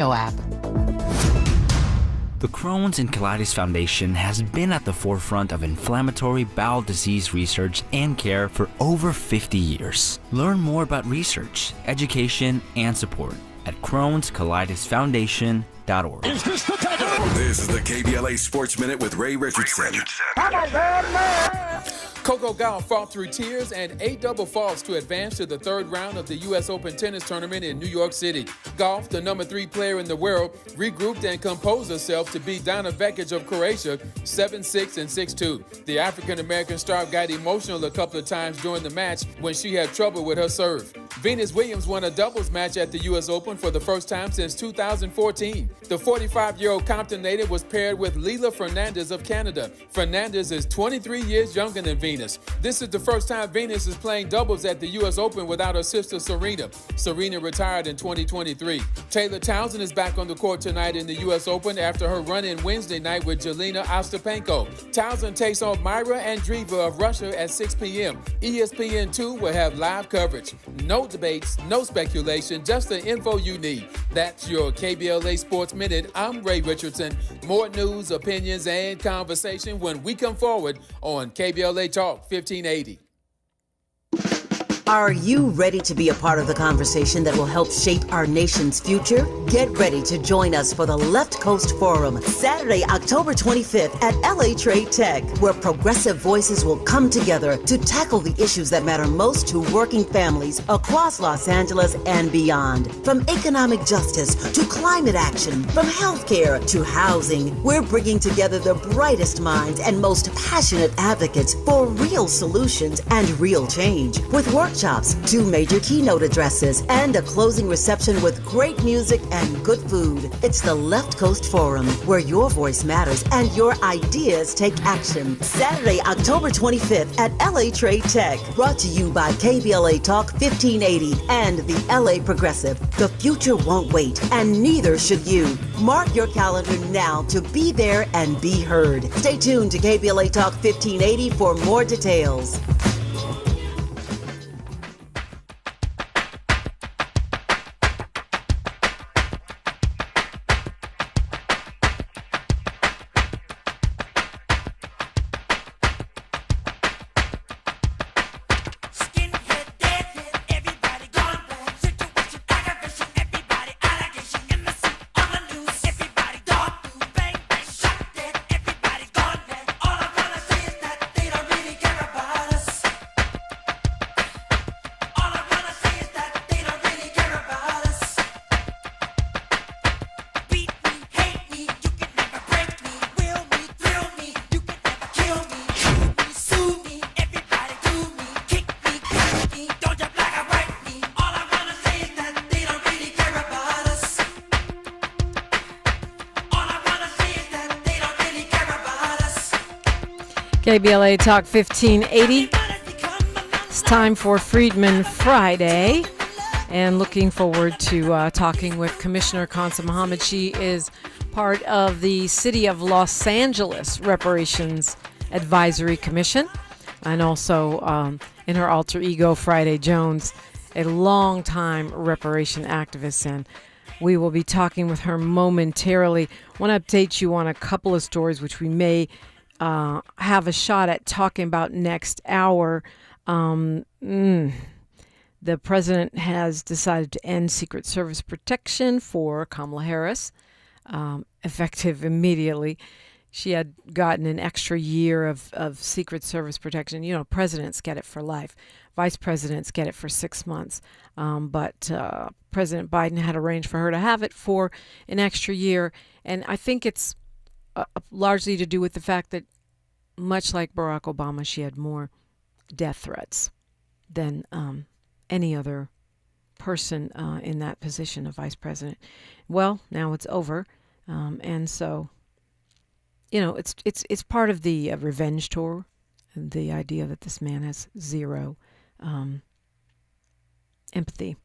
app. The Crohn's and Colitis Foundation has been at the forefront of inflammatory bowel disease research and care for over 50 years. Learn more about research, education, and support at Crohn'sColitisFoundation.org. Is this the tackle? This is the KBLA Sports Minute with Ray Richardson. Coco Gauff fought through tears and 8 double faults to advance to the third round of the U.S. Open tennis tournament in New York City. Gauff, the number 3 player in the world, regrouped and composed herself to beat Dana Vekic of Croatia 7-6 and 6-2. The African-American star got emotional a couple of times during the match when she had trouble with her serve. Venus Williams won a doubles match at the U.S. Open for the first time since 2014. The 45-year-old Compton native was paired with Leela Fernandez of Canada. Fernandez is 23 years younger than Venus. This is the first time Venus is playing doubles at the U.S. Open without her sister Serena. Serena retired in 2023. Taylor Townsend is back on the court tonight in the U.S. Open after her run-in Wednesday night with Jelena Ostapenko. Townsend takes on Myra Andreeva of Russia at 6 p.m. ESPN2 will have live coverage. No debates, no speculation, just the info you need. That's your KBLA Sports Minute. I'm Ray Richardson. More news, opinions, and conversation when we come forward on KBLA Talk 1580. Are you ready to be a part of the conversation that will help shape our nation's future? Get ready to join us for the Left Coast Forum, Saturday, October 25th at LA Trade Tech, where progressive voices will come together to tackle the issues that matter most to working families across Los Angeles and beyond. From economic justice to climate action, from healthcare to housing, we're bringing together the brightest minds and most passionate advocates for real solutions and real change. With workshops, 2 major keynote addresses, and a closing reception with great music and good food. It's the Left Coast Forum, where your voice matters and your ideas take action. Saturday, October 25th at LA Trade Tech. Brought to you by KBLA Talk 1580 and the LA Progressive. The future won't wait, and neither should you. Mark your calendar now to be there and be heard. Stay tuned to KBLA Talk 1580 for more details. KBLA Talk 1580. It's time for Freedmen Friday, and looking forward to talking with Commissioner Khansa Muhammad. She is part of the City of Los Angeles Reparations Advisory Commission, and also in her alter ego, Friday Jones, a longtime reparation activist, and we will be talking with her momentarily. I want to update you on a couple of stories which we may have a shot at talking about next hour. The president has decided to end Secret Service protection for Kamala Harris, effective immediately. She had gotten an extra year of Secret Service protection. You know, presidents get it for life. Vice presidents get it for 6 months. But President Biden had arranged for her to have it for an extra year. And I think it's largely to do with the fact that, much like Barack Obama, she had more death threats than any other person in that position of vice president. Well, now it's over, and so, you know, it's part of the revenge tour, the idea that this man has zero empathy,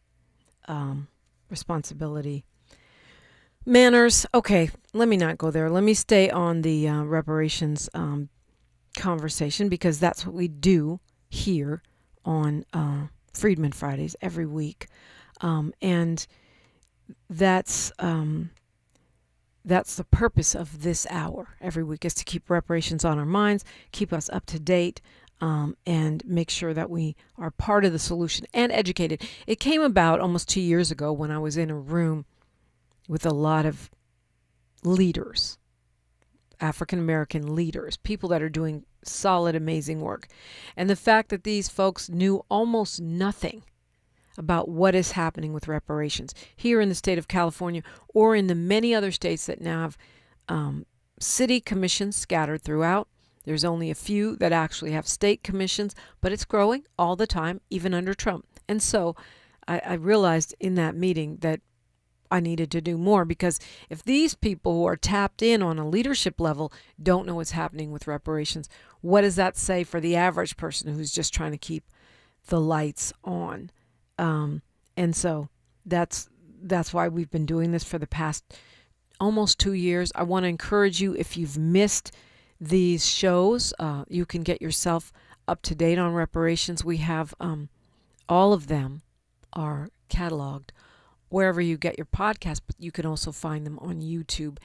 responsibility, manners. Okay, let me not go there. Let me stay on the reparations conversation, because that's what we do here on Freedmen Fridays every week. And that's the purpose of this hour every week, is to keep reparations on our minds, keep us up to date, and make sure that we are part of the solution and educated. It came about almost 2 years ago when I was in a room with a lot of leaders, African-American leaders, people that are doing solid, amazing work. And the fact that these folks knew almost nothing about what is happening with reparations here in the state of California or in the many other states that now have city commissions scattered throughout. There's only a few that actually have state commissions, but it's growing all the time, even under Trump. And so I realized in that meeting that I needed to do more, because if these people who are tapped in on a leadership level don't know what's happening with reparations, what does that say for the average person who's just trying to keep the lights on? And so that's why we've been doing this for the past almost 2 years. I want to encourage you, if you've missed these shows, you can get yourself up to date on reparations. We have all of them are cataloged wherever you get your podcast, but you can also find them on YouTube.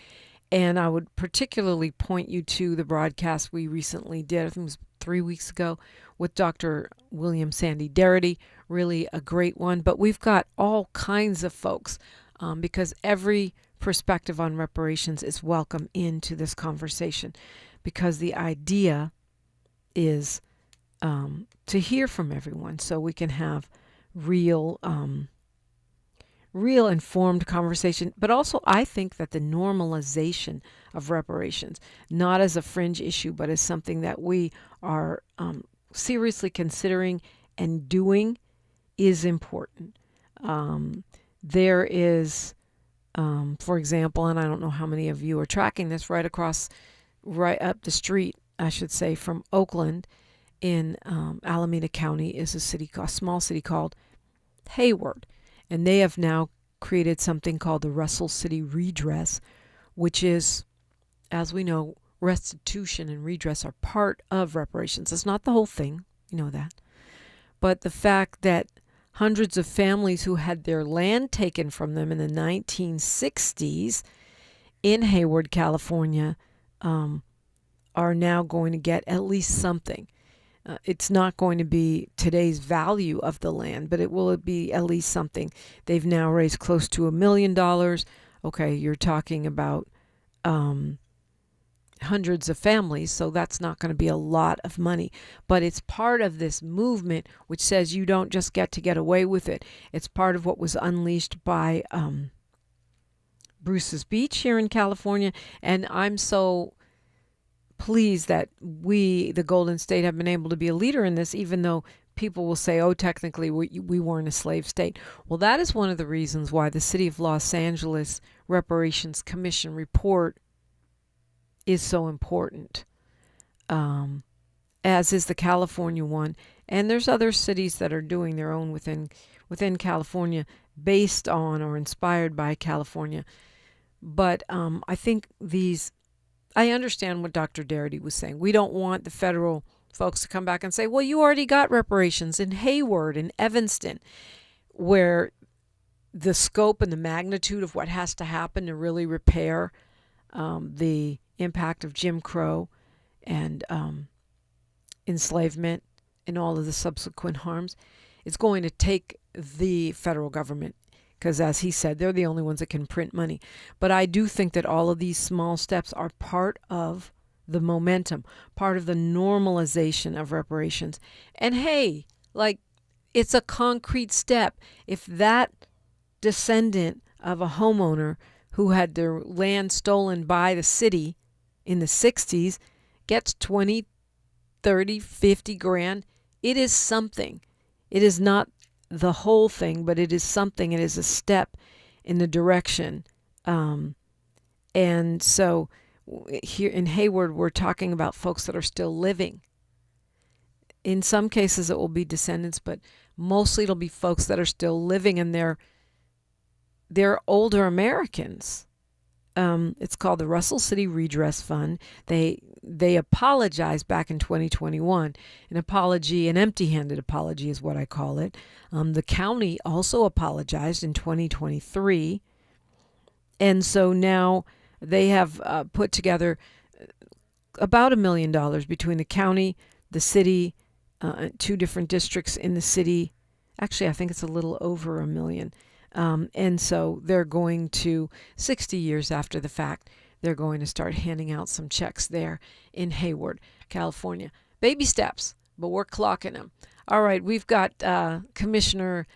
And I would particularly point you to the broadcast we recently did, I think it was 3 weeks ago, with Dr. William Sandy Darity, really a great one. But we've got all kinds of folks, because every perspective on reparations is welcome into this conversation, because the idea is to hear from everyone so we can have real informed conversation. But also, I think that the normalization of reparations, not as a fringe issue, but as something that we are seriously considering and doing, is important. There is, for example, and I don't know how many of you are tracking this, right up the street, I should say, from Oakland in Alameda County is a small city called Hayward. And they have now created something called the Russell City Redress, which is, as we know, restitution and redress are part of reparations. It's not the whole thing, you know that. But the fact that hundreds of families who had their land taken from them in the 1960s in Hayward, California, are now going to get at least something. It's not going to be today's value of the land, but it will be at least something. They've now raised close to $1 million. Okay, you're talking about hundreds of families, so that's not going to be a lot of money. But it's part of this movement which says you don't just get away with it. It's part of what was unleashed by Bruce's Beach here in California, and I'm so pleased that we, the Golden State, have been able to be a leader in this, even though people will say, oh, technically we weren't a slave state. Well, that is one of the reasons why the City of Los Angeles Reparations Commission report is so important, as is the California one. And there's other cities that are doing their own within California based on or inspired by California. But I think I understand what Dr. Darity was saying. We don't want the federal folks to come back and say, well, you already got reparations in Hayward and Evanston, where the scope and the magnitude of what has to happen to really repair the impact of Jim Crow and enslavement and all of the subsequent harms, it's going to take the federal government, because as he said, they're the only ones that can print money. But I do think that all of these small steps are part of the momentum, part of the normalization of reparations. And hey, it's a concrete step. If that descendant of a homeowner who had their land stolen by the city in the 60s gets 20, 30, 50 grand, it is something. It is not the whole thing, but it is something. It is a step in the direction. And so here in Hayward, we're talking about folks that are still living. In some cases, it will be descendants, but mostly it'll be folks that are still living, and they're older Americans. It's called the Russell City Redress Fund. They apologized back in 2021. An apology, an empty-handed apology is what I call it. The county also apologized in 2023. And so now they have put together about $1 million between the county, the city, 2 different districts in the city. Actually, I think it's a little over $1 million. And so they're going to, 60 years after the fact, they're going to start handing out some checks there in Hayward, California. Baby steps, but we're clocking them. All right, we've got Commissioner,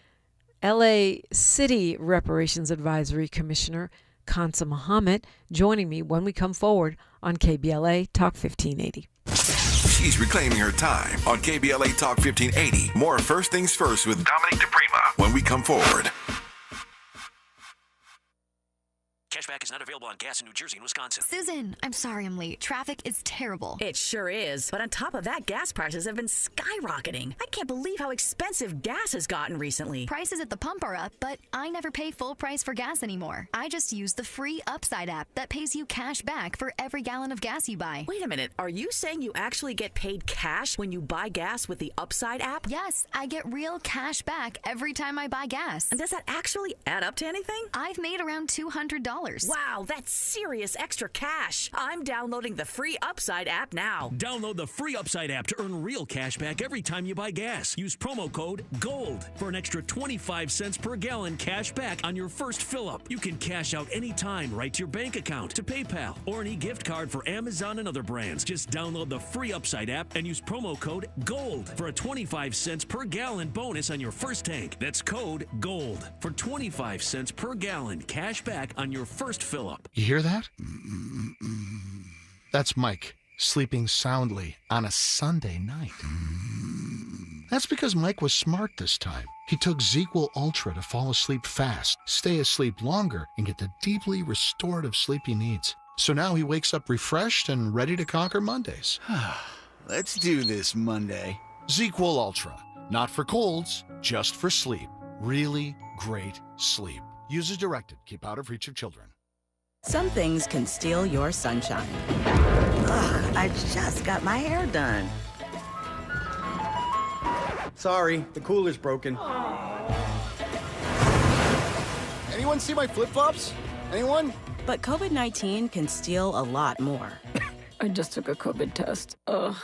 LA City Reparations Advisory Commissioner Khansa Muhammad joining me when we come forward on KBLA Talk 1580. She's reclaiming her time on KBLA Talk 1580. More First Things First with Dominique DiPrima when we come forward. Cashback is not available on gas in New Jersey and Wisconsin. Susan, I'm sorry I'm late. Traffic is terrible. It sure is. But on top of that, gas prices have been skyrocketing. I can't believe how expensive gas has gotten recently. Prices at the pump are up, but I never pay full price for gas anymore. I just use the free Upside app that pays you cash back for every gallon of gas you buy. Wait a minute. Are you saying you actually get paid cash when you buy gas with the Upside app? Yes, I get real cash back every time I buy gas. And does that actually add up to anything? I've made around $200. Wow, that's serious extra cash. I'm downloading the free Upside app now. Download the free Upside app to earn real cash back every time you buy gas. Use promo code GOLD for an extra 25 cents per gallon cash back on your first fill-up. You can cash out anytime right to your bank account, to PayPal, or an e-gift card for Amazon and other brands. Just download the free Upside app and use promo code GOLD for a 25 cents per gallon bonus on your first tank. That's code GOLD for 25 cents per gallon cash back on your first fill-up. You hear that? That's Mike, sleeping soundly on a Sunday night. That's because Mike was smart this time. He took ZQL Ultra to fall asleep fast, stay asleep longer, and get the deeply restorative sleep he needs. So now he wakes up refreshed and ready to conquer Mondays. Let's do this Monday. ZQL Ultra. Not for colds, just for sleep. Really great sleep. Use as directed. Keep out of reach of children. Some things can steal your sunshine. Ugh, I just got my hair done. Sorry, the cooler's broken. Anyone see my flip-flops? Anyone? But COVID-19 can steal a lot more. I just took a COVID test. Ugh.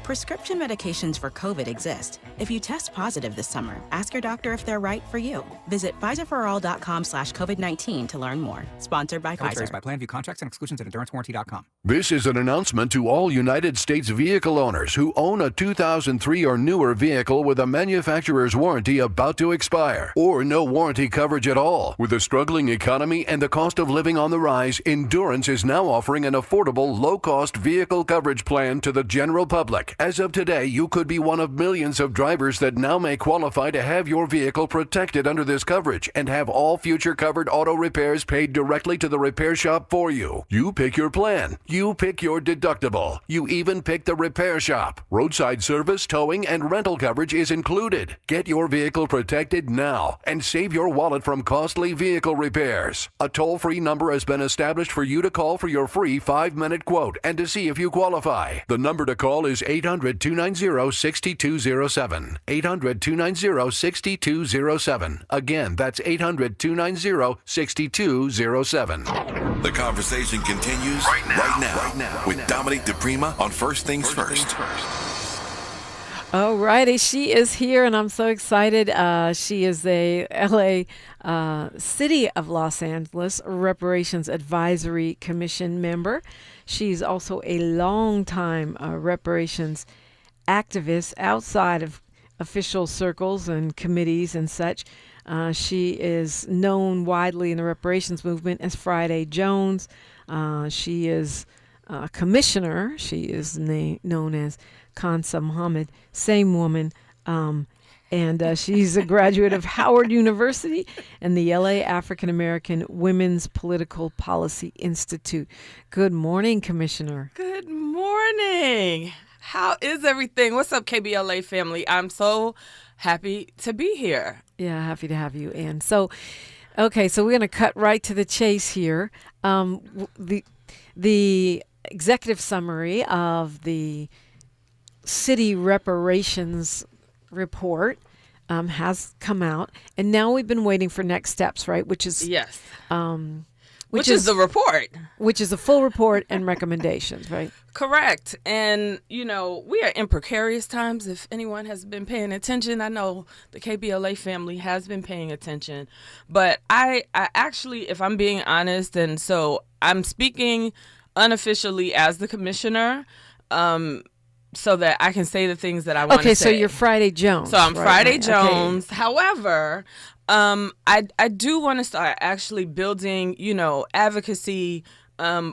Prescription medications for COVID exist. If you test positive this summer, ask your doctor if they're right for you. Visit PfizerForAll.com/COVID-19 to learn more. Sponsored by Pfizer. By Plan View Contracts and Exclusions at EnduranceWarranty.com. This is an announcement to all United States vehicle owners who own a 2003 or newer vehicle with a manufacturer's warranty about to expire, or no warranty coverage at all. With a struggling economy and the cost of living on the rise, Endurance is now offering an affordable, low-cost vehicle coverage plan to the general public. As of today, you could be one of millions of drivers that now may qualify to have your vehicle protected under this coverage and have all future covered auto repairs paid directly to the repair shop for you. You pick your plan. You pick your deductible. You even pick the repair shop. Roadside service, towing, and rental coverage is included. Get your vehicle protected now and save your wallet from costly vehicle repairs. A toll-free number has been established for you to call for your free 5-minute quote and to see if you qualify. The number to call is 800-290-6207. 800-290-6207. Again, that's 800-290-6207. The conversation continues right now with Dominique DiPrima on First Things First. All righty, she is here, and I'm so excited. She is a LA City of Los Angeles Reparations Advisory Commission member. She's also a longtime reparations activist outside of official circles and committees and such. She is known widely in the reparations movement as Friday Jones. She is a commissioner. She is known as Khansa Muhammad, same woman. And she's a graduate of Howard University and the LA African American Women's Political Policy Institute. Good morning, Commissioner. Good morning. How is everything? What's up, KBLA family? I'm so happy to be here. Yeah, happy to have you. And so, okay, so we're going to cut right to the chase here. The executive summary of the city reparations report has come out, and now we've been waiting for next steps, right? Which is yes. Which is the report. Which is a full report and recommendations, right? Correct. And, we are in precarious times. If anyone has been paying attention, I know the KBLA family has been paying attention. But I actually, if I'm being honest, and so I'm speaking unofficially as the commissioner, so that I can say the things that I want to say. Okay, so you're Friday Jones. So I'm right, Friday right. Jones. Okay. However, I do want to start actually building, advocacy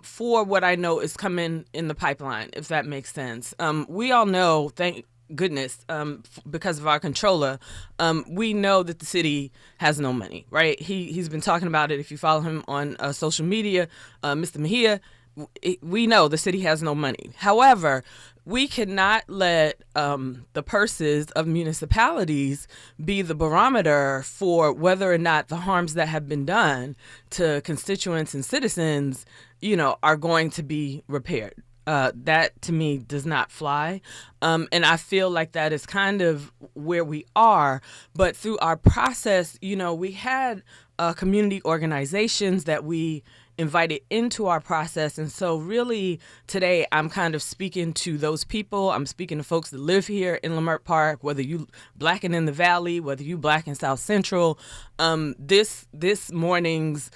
for what I know is coming in the pipeline, if that makes sense. We all know, thank goodness, because of our controller, we know that the city has no money, right? He's been talking about it. If you follow him on social media, Mr. Mejia, we know the city has no money. However, we cannot let the purses of municipalities be the barometer for whether or not the harms that have been done to constituents and citizens, are going to be repaired. That to me does not fly. And I feel like that is kind of where we are. But through our process, we had community organizations that we invited into our process. And so really today I'm kind of speaking to those people. I'm speaking to folks that live here in Leimert Park, whether you Black and in the Valley, whether you Black in South Central. This morning's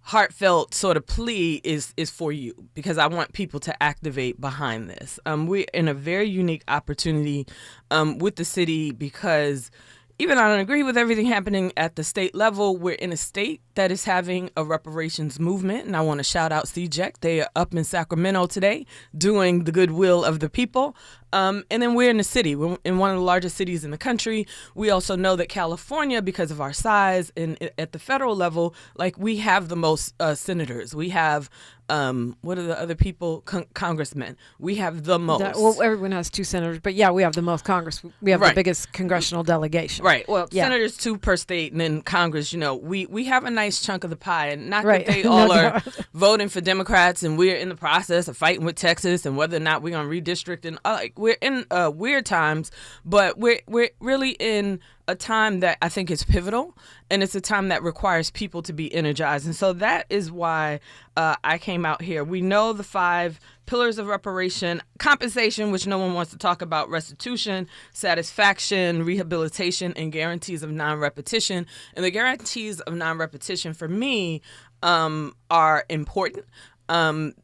heartfelt sort of plea is for you, because I want people to activate behind this. We're in a very unique opportunity with the city, because even though I don't agree with everything happening at the state level, we're in a state that is having a reparations movement. And I want to shout out CJEC. They are up in Sacramento today doing the goodwill of the people. And then we're in the city. We're in one of the largest cities in the country. We also know that California, because of our size and at the federal level, we have the most senators. We have, what are the other people? Congressmen. We have the most. Well, everyone has 2 senators, but yeah, we have the most Congress. We have the biggest congressional delegation. Right. Well, senators 2 per state, and then Congress, we have a nice chunk of the pie, and not right. that they all are voting for Democrats, and we're in the process of fighting with Texas and whether or not we're going to redistrict, and we're in weird times, but we're really in a time that I think is pivotal, and it's a time that requires people to be energized. And so that is why I came out here. We know the 5 pillars of reparation: compensation, which no one wants to talk about, restitution, satisfaction, rehabilitation, and guarantees of non-repetition. And the guarantees of non-repetition for me are important.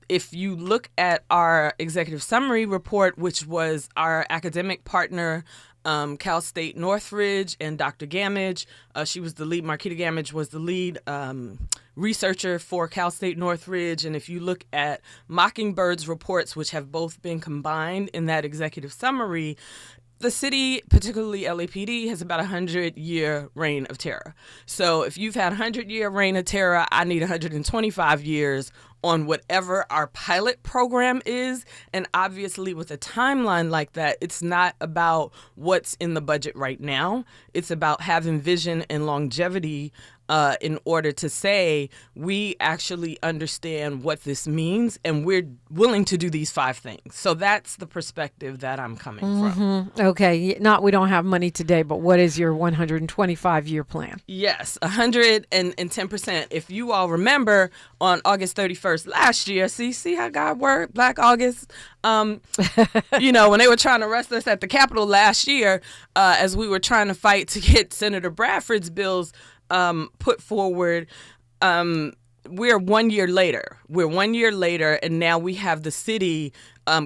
If you look at our executive summary report, which was our academic partner, Cal State Northridge, and Dr. Gamage, she was the lead, Marquita Gamage was the lead researcher for Cal State Northridge. And if you look at Mockingbird's reports, which have both been combined in that executive summary, the city, particularly LAPD, has about 100-year reign of terror. So if you've had 100-year reign of terror, I need 125 years on whatever our pilot program is. And obviously with a timeline like that, it's not about what's in the budget right now. It's about having vision and longevity in order to say we actually understand what this means and we're willing to do these 5 things. So that's the perspective that I'm coming from. Okay. We don't have money today, but what is your 125-year plan? Yes, 110%. If you all remember, on August 31st last year, see how God worked, Black August, when they were trying to arrest us at the Capitol last year, as we were trying to fight to get Senator Bradford's bills put forward, we're 1 year later. We're 1 year later, and now we have the city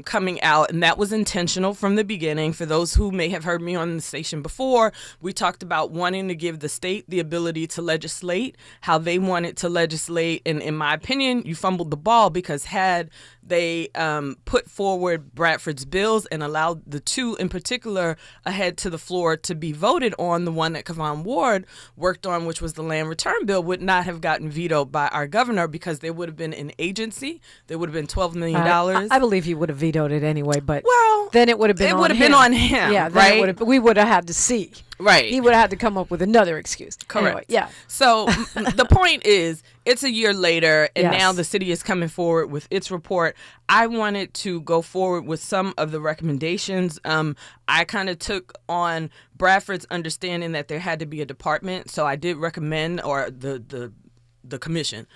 coming out, and that was intentional from the beginning. For those who may have heard me on the station before, we talked about wanting to give the state the ability to legislate how they wanted to legislate. And in my opinion, you fumbled the ball, because had they put forward Bradford's bills and allowed the 2 in particular ahead to the floor to be voted on, the one that Kevon Ward worked on, which was the land return bill, would not have gotten vetoed by our governor, because there would have been an agency. There would have been $12 million. I believe he would have vetoed it anyway, but well, then it would have been on him. It would have been on him, yeah, right? We would have had to see. Right. He would have had to come up with another excuse. Correct. Anyway, yeah. So the point is, it's a year later, and Yes. now the city is coming forward with its report. I wanted to go forward with some of the recommendations. I kind of took on Bradford's understanding that there had to be a department. So I did recommend, or the the commission,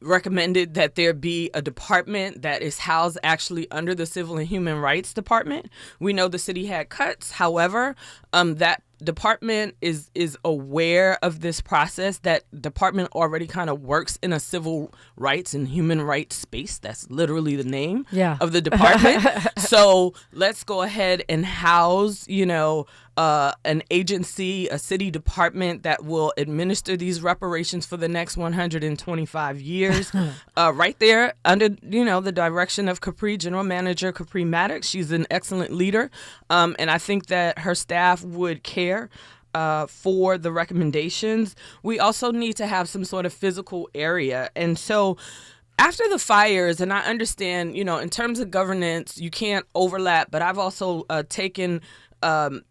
recommended that there be a department that is housed actually under the Civil and Human Rights Department. We know the city had cuts. However, that department is aware of this process. That department already kind of works in a civil rights and human rights space. That's literally the name of the department. So let's go ahead and house, an agency, a city department that will administer these reparations for the next 125 years, right there under, the direction of General Manager Capri Maddox. She's an excellent leader, and I think that her staff would care for the recommendations. We also need to have some sort of physical area. And so after the fires, and I understand, in terms of governance, you can't overlap, but I've also taken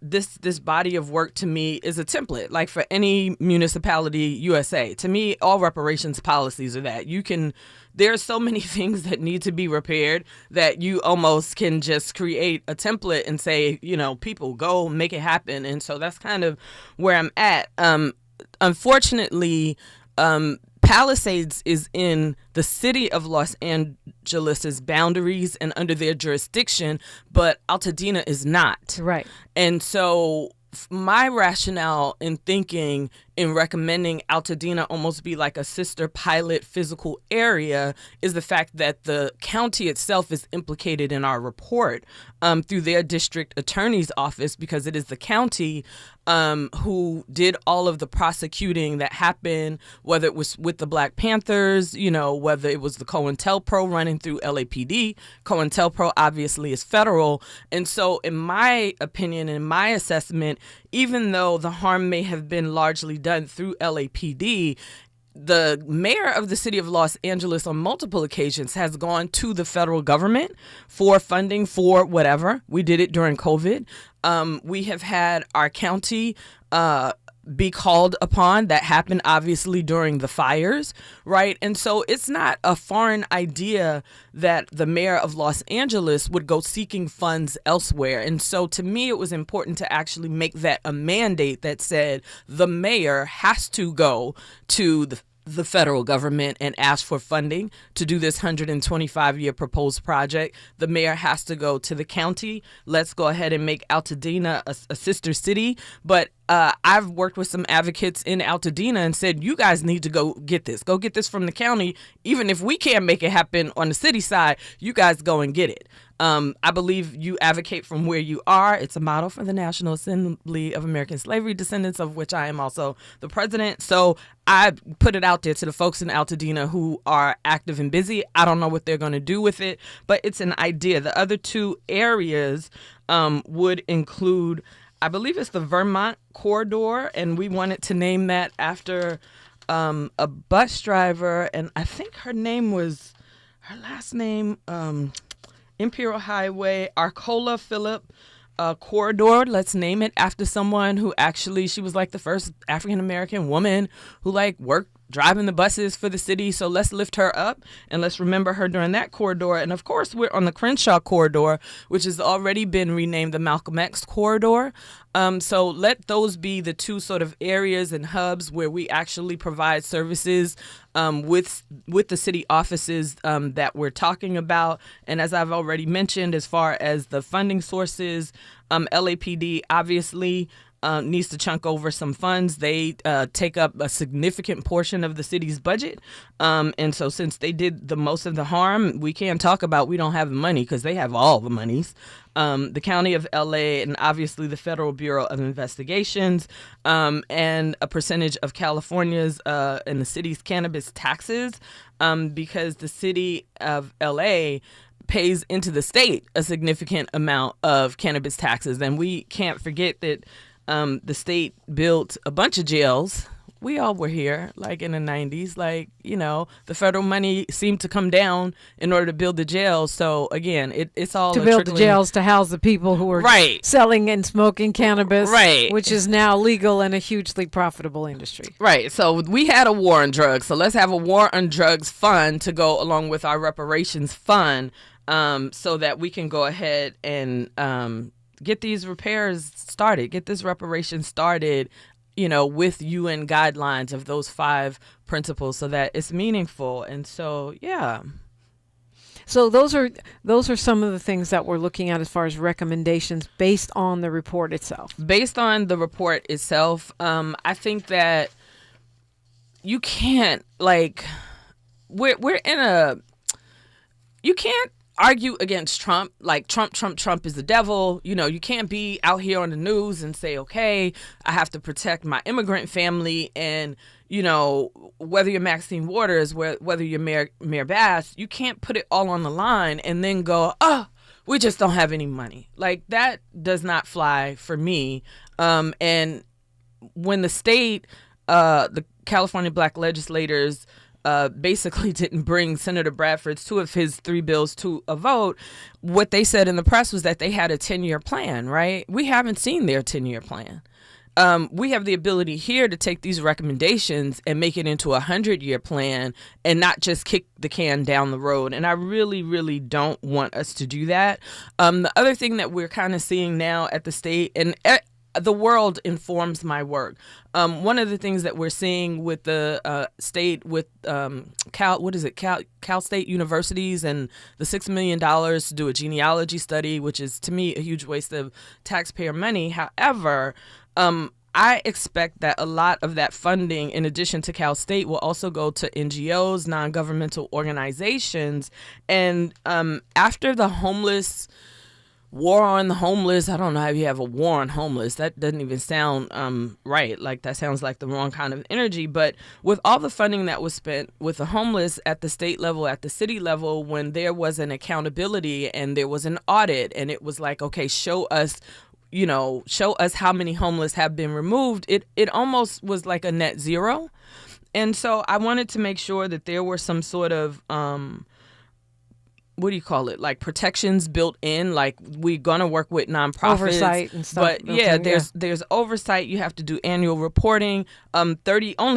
this body of work to me is a template, like for any municipality USA. To me, all reparations policies are that. There are so many things that need to be repaired that you almost can just create a template and say, people go make it happen. And so that's kind of where I'm at. Unfortunately, Palisades is in the city of Los Angeles' boundaries and under their jurisdiction, but Altadena is not. Right. And so my rationale in thinking in recommending Altadena almost be like a sister pilot physical area is the fact that the county itself is implicated in our report through their district attorney's office, because it is the county who did all of the prosecuting that happened, whether it was with the Black Panthers, whether it was the COINTELPRO running through LAPD. COINTELPRO obviously is federal. And so in my opinion, in my assessment, even though the harm may have been largely done through LAPD, the mayor of the city of Los Angeles on multiple occasions has gone to the federal government for funding for whatever. We did it during COVID. We have had our county be called upon. That happened obviously during the fires, right? And so it's not a foreign idea that the mayor of Los Angeles would go seeking funds elsewhere. And so to me, it was important to actually make that a mandate that said the mayor has to go to the federal government and ask for funding to do this 125-year proposed project. The mayor has to go to the county. Let's go ahead and make Altadena a sister city. But I've worked with some advocates in Altadena and said, you guys need to go get this. Go get this from the county. Even if we can't make it happen on the city side, you guys go and get it. I believe you advocate from where you are. It's a model for the National Assembly of American Slavery Descendants, of which I am also the president. So I put it out there to the folks in Altadena who are active and busy. I don't know what they're going to do with it, but it's an idea. The other two areas would include, I believe it's the Vermont corridor, and we wanted to name that after a bus driver, and I think her last name, Imperial Highway, Arcola Phillip corridor. Let's name it after someone who actually, she was like the first African-American woman who worked driving the buses for the city. So let's lift her up and let's remember her during that corridor. And of course, we're on the Crenshaw corridor, which has already been renamed the Malcolm X corridor. So let those be the two sort of areas and hubs where we actually provide services with the city offices that we're talking about. And as I've already mentioned, as far as the funding sources, LAPD obviously needs to chunk over some funds. They take up a significant portion of the city's budget. And so since they did the most of the harm, we can't talk about we don't have the money because they have all the monies. The County of LA and obviously the Federal Bureau of Investigations and a percentage of California's and the city's cannabis taxes because the city of LA pays into the state a significant amount of cannabis taxes. And we can't forget that the state built a bunch of jails. We all were here, in the 90s. The federal money seemed to come down in order to build the jails. So, again, it's all to build the jails to house the people who were selling and smoking cannabis, which is now legal and a hugely profitable industry. Right. So we had a war on drugs. So let's have a war on drugs fund to go along with our reparations fund so that we can go ahead and get these repairs started, get this reparation started, with UN guidelines of those 5 principles so that it's meaningful. And so, yeah. So those are some of the things that we're looking at as far as recommendations based on the report itself. Based on the report itself, I think that you can't you can't argue against Trump. Like Trump is the devil. You can't be out here on the news and say, okay, I have to protect my immigrant family and whether you're Maxine Waters, whether you're Mayor Bass, you can't put it all on the line and then go, oh, we just don't have any money. Like, that does not fly for me. And when the state, the California Black legislators basically didn't bring Senator Bradford's 2 of his 3 bills to a vote, what they said in the press was that they had a 10-year plan, right? We haven't seen their 10-year plan. We have the ability here to take these recommendations and make it into a 100-year plan and not just kick the can down the road. And I really, really don't want us to do that. The other thing that we're kind of seeing now at the state, and the world informs my work. One of the things that we're seeing with the state, with Cal State universities and the $6 million to do a genealogy study, which is, to me, a huge waste of taxpayer money. However, I expect that a lot of that funding, in addition to Cal State, will also go to NGOs, non-governmental organizations. And after the war on the homeless, I don't know how you have a war on homeless. That doesn't even sound right. Like, that sounds like the wrong kind of energy. But with all the funding that was spent with the homeless at the state level, at the city level, when there was an accountability and there was an audit and it was like, okay, show us how many homeless have been removed, it almost was like a net zero. And so I wanted to make sure that there were some sort of like protections built in, like we're going to work with nonprofits. Oversight and stuff. But yeah, there's oversight. You have to do annual reporting. Only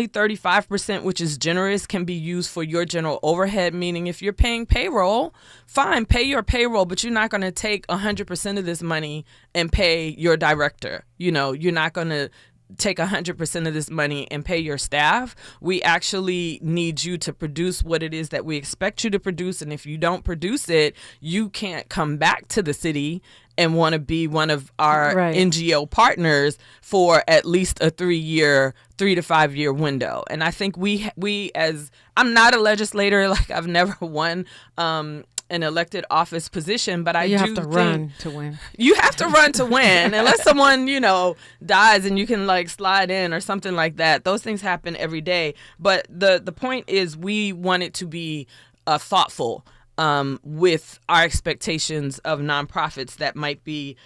35%, which is generous, can be used for your general overhead, meaning if you're paying payroll, fine, pay your payroll, but you're not going to take 100% of this money and pay your director. You're not going to take 100% of this money and pay your staff. We actually need you to produce what it is that we expect you to produce. And if you don't produce it, you can't come back to the city and want to be one of our NGO partners for at least a 3 to 5 year window. And I think we as I'm not a legislator, like I've never won an elected office position, but you have to run to win. You have to run to win, unless someone dies and you can like slide in or something like that. Those things happen every day. But the point is, we want it to be thoughtful with our expectations of nonprofits that might be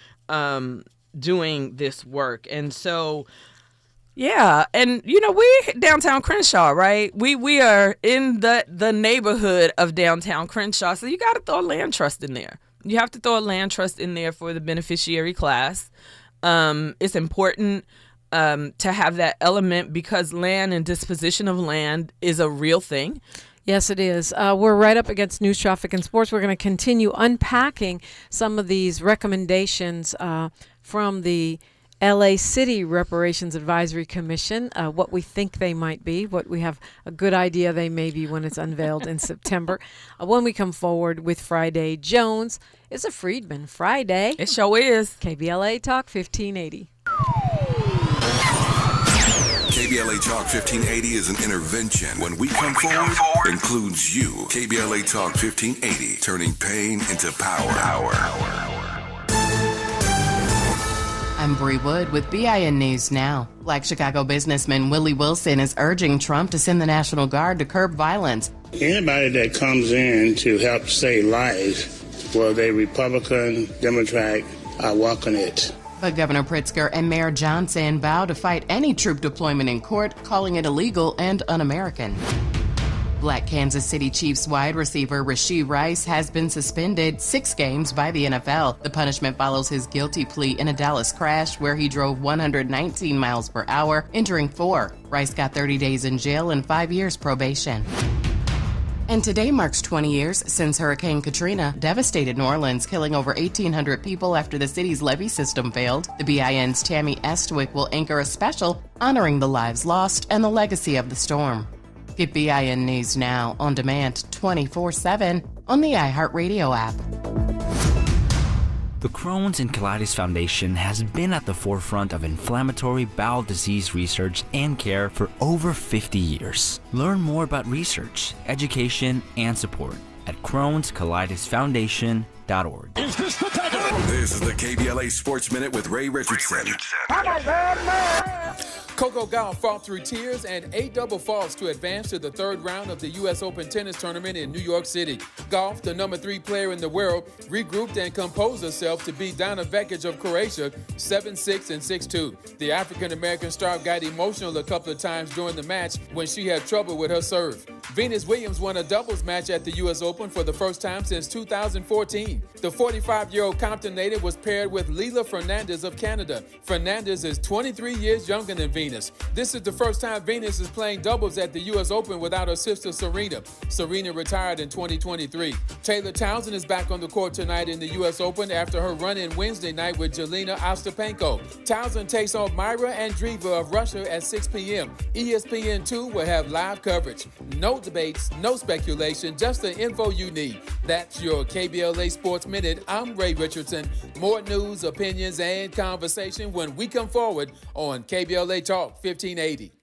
doing this work. And so, yeah, and we downtown Crenshaw, right? We are in the neighborhood of downtown Crenshaw, so you got to throw a land trust in there. You have to throw a land trust in there for the beneficiary class. It's important to have that element because land and disposition of land is a real thing. Yes, it is. We're right up against news, traffic, and sports. We're going to continue unpacking some of these recommendations from the LA City Reparations Advisory Commission, what we think they might be, what we have a good idea they may be when it's unveiled in September. When we come forward with Friday Jones, it's a Freedmen Friday. It sure is. KBLA Talk 1580. KBLA Talk 1580 is an intervention. When we come forward, includes you. KBLA Talk 1580, turning pain into power. I'm Bree Wood with BIN News Now. Black Chicago businessman Willie Wilson is urging Trump to send the National Guard to curb violence. Anybody that comes in to help save lives, whether they Republican, Democrat, I welcome it. But Governor Pritzker and Mayor Johnson vow to fight any troop deployment in court, calling it illegal and un-American. Black Kansas City Chiefs wide receiver Rashee Rice has been suspended 6 games by the NFL. The punishment follows his guilty plea in a Dallas crash where he drove 119 miles per hour, injuring 4. Rice got 30 days in jail and 5 years probation. And today marks 20 years since Hurricane Katrina devastated New Orleans, killing over 1,800 people after the city's levee system failed. The BIN's Tammy Estwick will anchor a special honoring the lives lost and the legacy of the storm. Get BIN News Now on demand 24/7 on the iHeartRadio app. The Crohn's and Colitis Foundation has been at the forefront of inflammatory bowel disease research and care for over 50 years. Learn more about research, education, and support at Crohn'sColitisFoundation.org. Is this the time? This is the KBLA Sports Minute with Ray Richardson. Coco Gauff fought through tears and 8 double faults to advance to the third round of the U.S. Open tennis tournament in New York City. Gauff, the number 3 player in the world, regrouped and composed herself to beat Dana Vekic of Croatia 7-6 and 6-2. The African-American star got emotional a couple of times during the match when she had trouble with her serve. Venus Williams won a doubles match at the U.S. Open for the first time since 2014. The 45-year-old Compton native was paired with Leila Fernandez of Canada. Fernandez is 23 years younger than Venus. This is the first time Venus is playing doubles at the U.S. Open without her sister Serena. Serena retired in 2023. Taylor Townsend is back on the court tonight in the U.S. Open after her run-in Wednesday night with Jelena Ostapenko. Townsend takes on Myra Andreeva of Russia at 6 p.m. ESPN2 will have live coverage. No debates, no speculation, just the info you need. That's your KBLA Sports Minute. I'm Ray Richardson. More news, opinions, and conversation when we come forward on KBLA Talk 1580.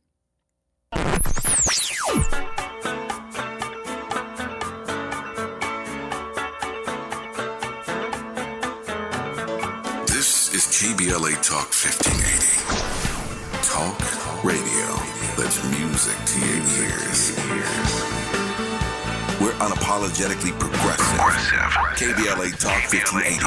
This is KBLA Talk 1580. Talk radio. That's music to your ears. We're unapologetically progressive. KBLA Talk 1580.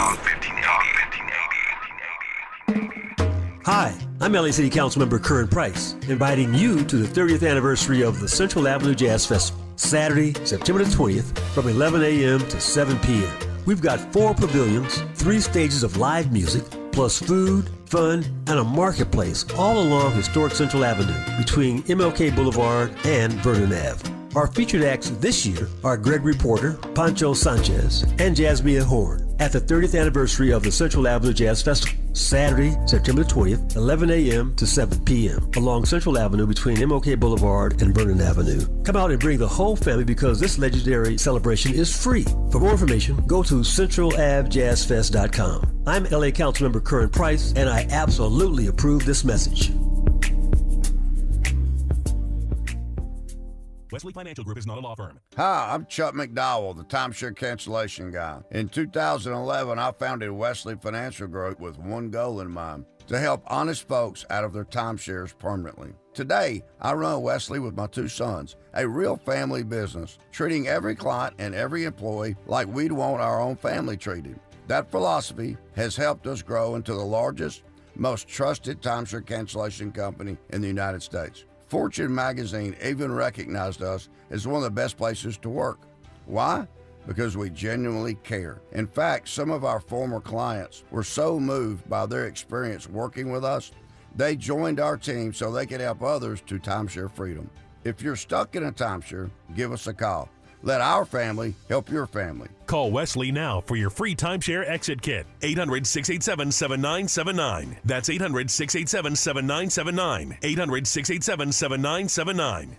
Hi, I'm LA City Councilmember Curran Price, inviting you to the 30th anniversary of the Central Avenue Jazz Festival, Saturday, September the 20th, from 11 a.m. to 7 p.m. We've got 4 pavilions, 3 stages of live music, plus food, fun, and a marketplace all along historic Central Avenue between MLK Boulevard and Vernon Ave. Our featured acts this year are Gregory Porter, Pancho Sanchez, and Jasmine Horn at the 30th anniversary of the Central Avenue Jazz Festival, Saturday, September 20th, 11 a.m. to 7 p.m. along Central Avenue between MLK Boulevard and Vernon Avenue. Come out and bring the whole family because this legendary celebration is free. For more information, go to centralavjazzfest.com. I'm LA Councilmember Curran Price, and I absolutely approve this message. Wesley Financial Group is not a law firm. Hi, I'm Chuck McDowell, the timeshare cancellation guy. In 2011, I founded Wesley Financial Group with one goal in mind: to help honest folks out of their timeshares permanently. Today, I run Wesley with my 2 sons, a real family business, treating every client and every employee like we'd want our own family treated. That philosophy has helped us grow into the largest, most trusted timeshare cancellation company in the United States. Fortune magazine even recognized us as one of the best places to work. Why? Because we genuinely care. In fact, some of our former clients were so moved by their experience working with us, they joined our team so they could help others to timeshare freedom. If you're stuck in a timeshare, give us a call. Let our family help your family. Call Wesley now for your free timeshare exit kit. 800-687-7979. That's 800-687-7979. 800-687-7979.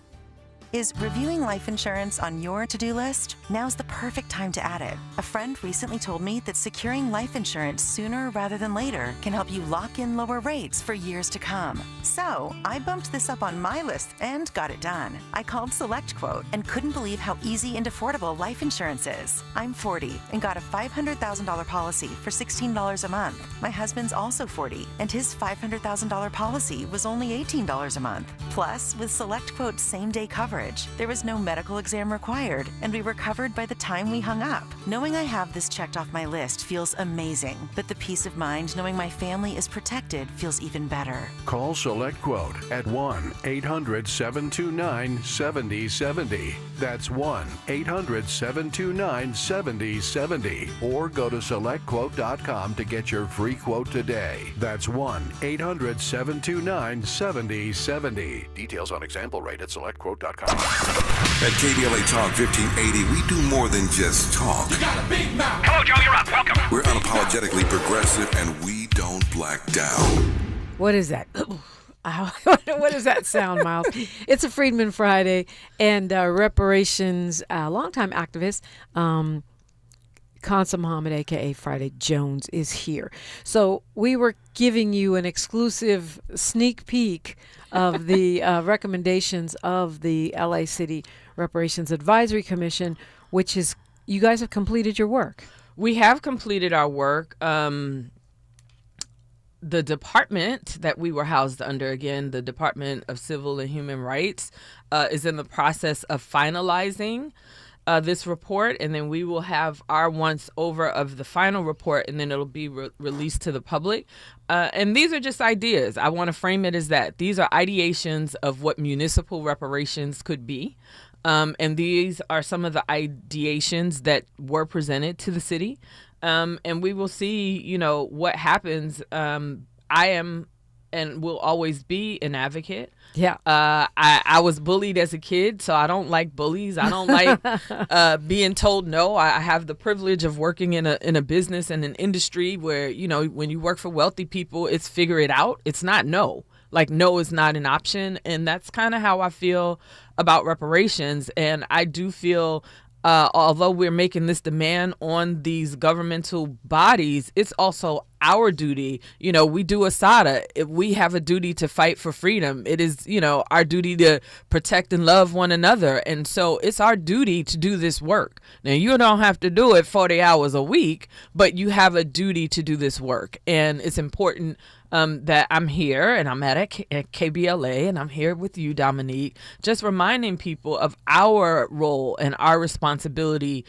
Is reviewing life insurance on your to-do list? Now's the perfect time to add it. A friend recently told me that securing life insurance sooner rather than later can help you lock in lower rates for years to come. So I bumped this up on my list and got it done. I called SelectQuote and couldn't believe how easy and affordable life insurance is. I'm 40 and got a $500,000 policy for $16 a month. My husband's also 40 and his $500,000 policy was only $18 a month. Plus, with SelectQuote's same-day coverage, there was no medical exam required, and we were covered by the time we hung up. Knowing I have this checked off my list feels amazing, but the peace of mind knowing my family is protected feels even better. Call SelectQuote at 1-800-729-7070. That's 1-800-729-7070. Or go to SelectQuote.com to get your free quote today. That's 1-800-729-7070. Details on example rate at SelectQuote.com. At KBLA Talk 1580, we do more than just talk. You got a big mouth. Hello, Joe, you're up. Welcome. We're unapologetically progressive, and we don't black down. What is that? What does that sound, Miles? It's a Freedmen Friday, and Reparations, longtime activist, Khansa Muhammad, a.k.a. Friday Jones, is here. So we were giving you an exclusive sneak peek of the recommendations of the LA City Reparations Advisory Commission, which is, you guys have completed your work. We have completed our work. The department that we were housed under, again, the Department of Civil and Human Rights, is in the process of finalizing this report, and then we will have our once over of the final report, and then it'll be released to the public. And these are just ideas. I want to frame it as that. These are ideations of what municipal reparations could be. And these are some of the ideations that were presented to the city. And we will see, what happens. I am and will always be an advocate. Yeah. I was bullied as a kid, so I don't like bullies. I don't like being told no. I have the privilege of working in a business and an industry where, when you work for wealthy people, it's figure it out. It's not no. Like, no is not an option. And that's kind of how I feel about reparations. And I do feel although we're making this demand on these governmental bodies, it's also our duty. We do ASADA. If we have a duty to fight for freedom, it is, our duty to protect and love one another. And so it's our duty to do this work. Now, you don't have to do it 40 hours a week, but you have a duty to do this work. And it's important that I'm here, and I'm at KBLA, and I'm here with you, Dominique, just reminding people of our role and our responsibility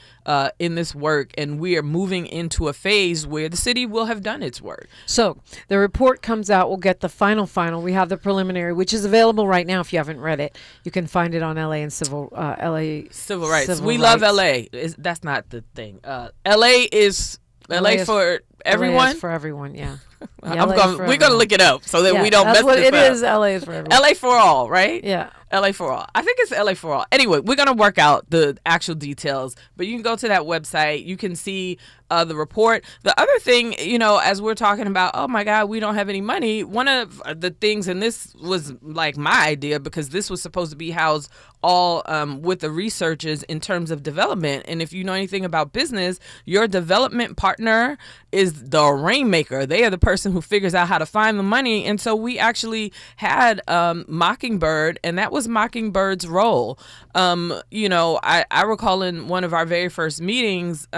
in this work. And we are moving into a phase where the city will have done its work. So the report comes out. We'll get the final. We have the preliminary, which is available right now. If you haven't read it, you can find it on LA and Civil Rights. We love LA. That's not the thing. LA is for everyone. LA is for everyone. Yeah. We're gonna look it up so that we don't mess this up. It is. LA is for everyone. LA for all, right? Yeah. LA for all. I think it's LA for all. Anyway, we're gonna work out the actual details, but you can go to that website. You can see the report. The other thing, as we're talking about, oh my God, we don't have any money. One of the things, and this was like my idea because this was supposed to be housed all with the researchers in terms of development. And if you know anything about business, your development partner is the rainmaker. They are the person who figures out how to find the money. And so we actually had Mockingbird, and that was Mockingbird's role. I recall in one of our very first meetings,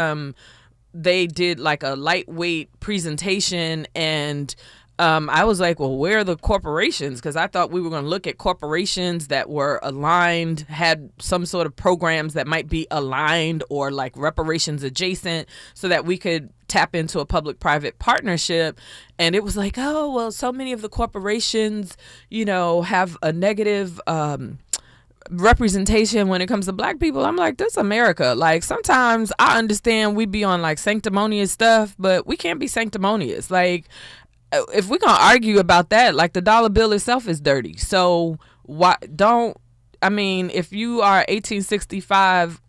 they did like a lightweight presentation, and I was like, well, where are the corporations? Because I thought we were going to look at corporations that were aligned, had some sort of programs that might be aligned or like reparations adjacent so that we could tap into a public-private partnership. And it was like, oh, well, so many of the corporations, have a negative representation when it comes to black people. I'm like, this America. Like, sometimes I understand we be on like sanctimonious stuff, but we can't be sanctimonious. Like, if we're gonna argue about that, like the dollar bill itself is dirty. So if you are 1865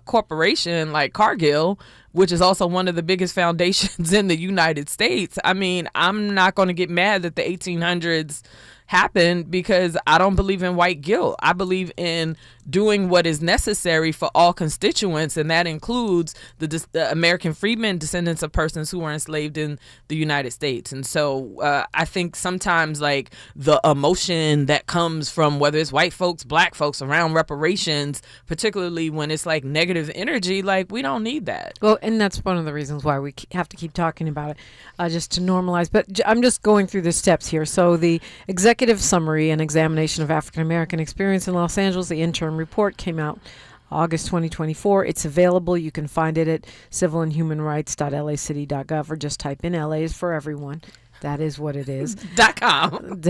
corporation like Cargill, which is also one of the biggest foundations in the United States, I'm not going to get mad that the 1800s happened because I don't believe in white guilt. I believe in doing what is necessary for all constituents, and that includes the American freedmen, descendants of persons who were enslaved in the United States. And so I think sometimes like the emotion that comes from whether it's white folks, black folks around reparations, particularly when it's like negative energy, like we don't need that. Well, and that's one of the reasons why we have to keep talking about it, just to normalize. But I'm just going through the steps here. So the executive summary and examination of African American experience in Los Angeles, the interim report came out August 2024. It's available. You can find it at civilandhumanrights.lacity.gov, or just type in LA is for everyone. That is what it is. .com.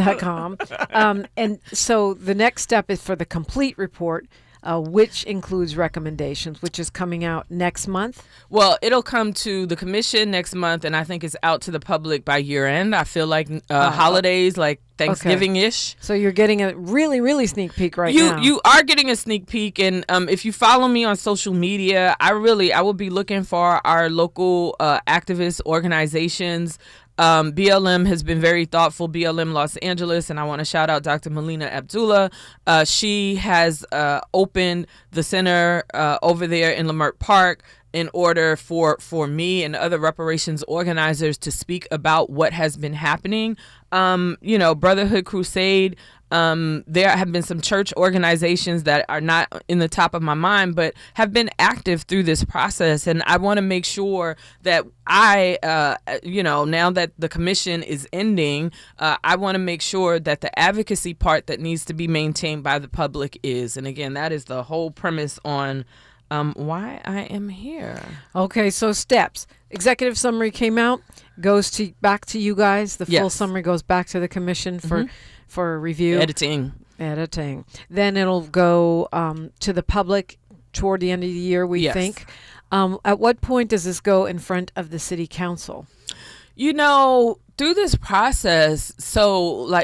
And so the next step is for the complete report. which includes recommendations, which is coming out next month? Well, it'll come to the commission next month, and I think it's out to the public by year end. I feel like holidays, like Thanksgiving-ish. So you're getting a really, really sneak peek now. You are getting a sneak peek, and if you follow me on social media, I will be looking for our local activist organizations. BLM has been very thoughtful, BLM Los Angeles, and I want to shout out Dr. Melina Abdullah. She has opened the center over there in Leimert Park in order for me and other reparations organizers to speak about what has been happening. Brotherhood Crusade. There have been some church organizations that are not in the top of my mind, but have been active through this process. And I want to make sure that now that the commission is ending, I want to make sure that the advocacy part that needs to be maintained by the public is. And again, that is the whole premise on why I am here. Okay, so steps. Executive summary came out, goes back to you guys. The full summary goes back to the commission for review. Editing. Then it'll go to the public toward the end of the year, we think. At what point does this go in front of the city council? Through this process,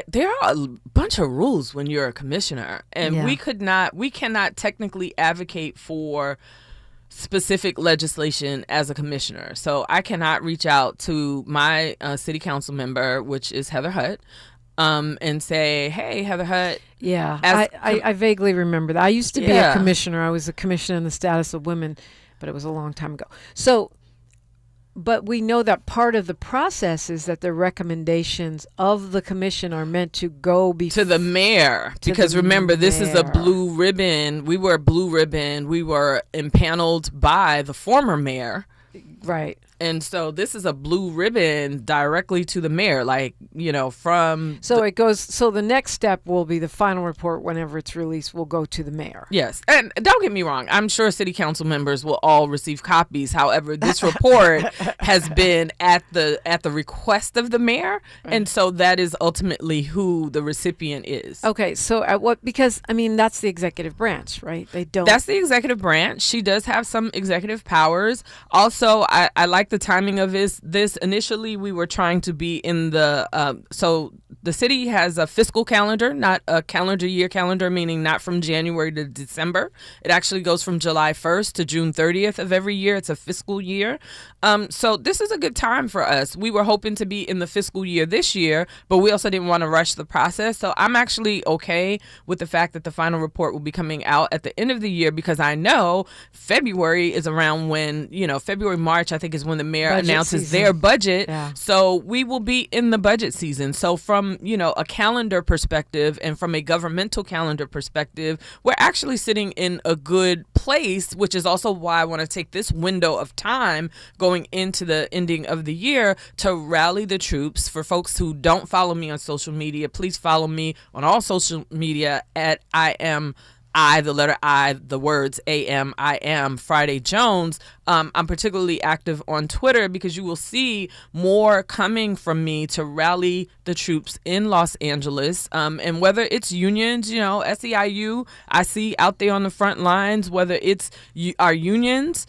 there are a bunch of rules when you're a commissioner, and we cannot technically advocate for specific legislation as a commissioner. So I cannot reach out to my city council member, which is Heather Hutt, and say, hey, Heather Hutt. Yeah, I vaguely remember that. I used to be a commissioner. I was a commissioner in the status of women, but it was a long time ago. So, but we know that part of the process is that the recommendations of the commission are meant to go to the mayor. Because remember, this is a blue ribbon. We were a blue ribbon. We were impaneled by the former mayor. Right. And so this is a blue ribbon directly to the mayor, from... So it goes... So the next step will be the final report whenever it's released will go to the mayor. Yes. And don't get me wrong. I'm sure city council members will all receive copies. However, this report has been at the request of the mayor. And so that is ultimately who the recipient is. Okay. So at what... Because, that's the executive branch, right? That's the executive branch. She does have some executive powers. Also, I like the timing of this. Initially, we were trying to be in so the city has a fiscal calendar, not a calendar year calendar, meaning not from January to December. It actually goes from July 1st to June 30th of every year. It's a fiscal year. So this is a good time for us. We were hoping to be in the fiscal year this year, but we also didn't want to rush the process. So I'm actually okay with the fact that the final report will be coming out at the end of the year, because I know February is around when, February, March, I think is when the mayor announces their budget. Yeah. So we will be in the budget season. So from, a calendar perspective and from a governmental calendar perspective, we're actually sitting in a good place, which is also why I want to take this window of time going into the ending of the year to rally the troops. For folks who don't follow me on social media, please follow me on all social media at the letter I, the words A-M-I-M, Friday Jones. I'm particularly active on Twitter because you will see more coming from me to rally the troops in Los Angeles. And whether it's unions, SEIU, I see out there on the front lines, whether it's our unions,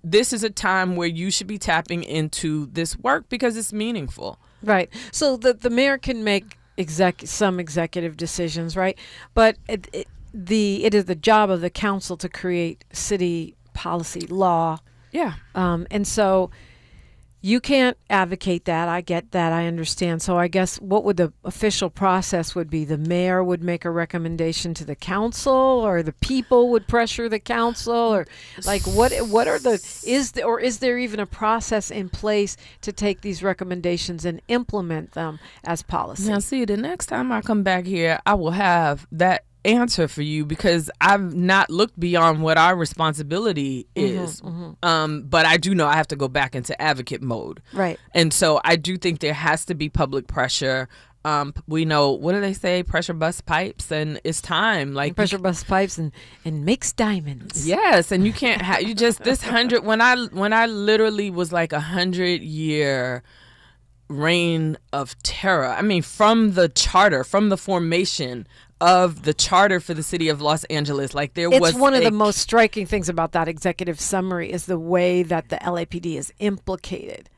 this is a time where you should be tapping into this work because it's meaningful. Right. So the mayor can make some executive decisions, right? But it is the job of the council to create city policy law. Yeah. And so you can't advocate that. I get that. I understand. So I guess what would the official process would be? The mayor would make a recommendation to the council, or the people would pressure the council, or is there even a process in place to take these recommendations and implement them as policy? Now, see, the next time I come back here, I will have that answer for you, because I've not looked beyond what our responsibility is. But I do know I have to go back into advocate mode. Right. And so I do think there has to be public pressure. We know, what do they say? Pressure bust pipes, and it's time. Pressure bust pipes and makes diamonds. Yes, and you can't have this 100. When I literally was like 100-year reign of terror. From the charter, from the formation of the charter for the city of Los Angeles. Like It's one of the most striking things about that executive summary is the way that the LAPD is implicated.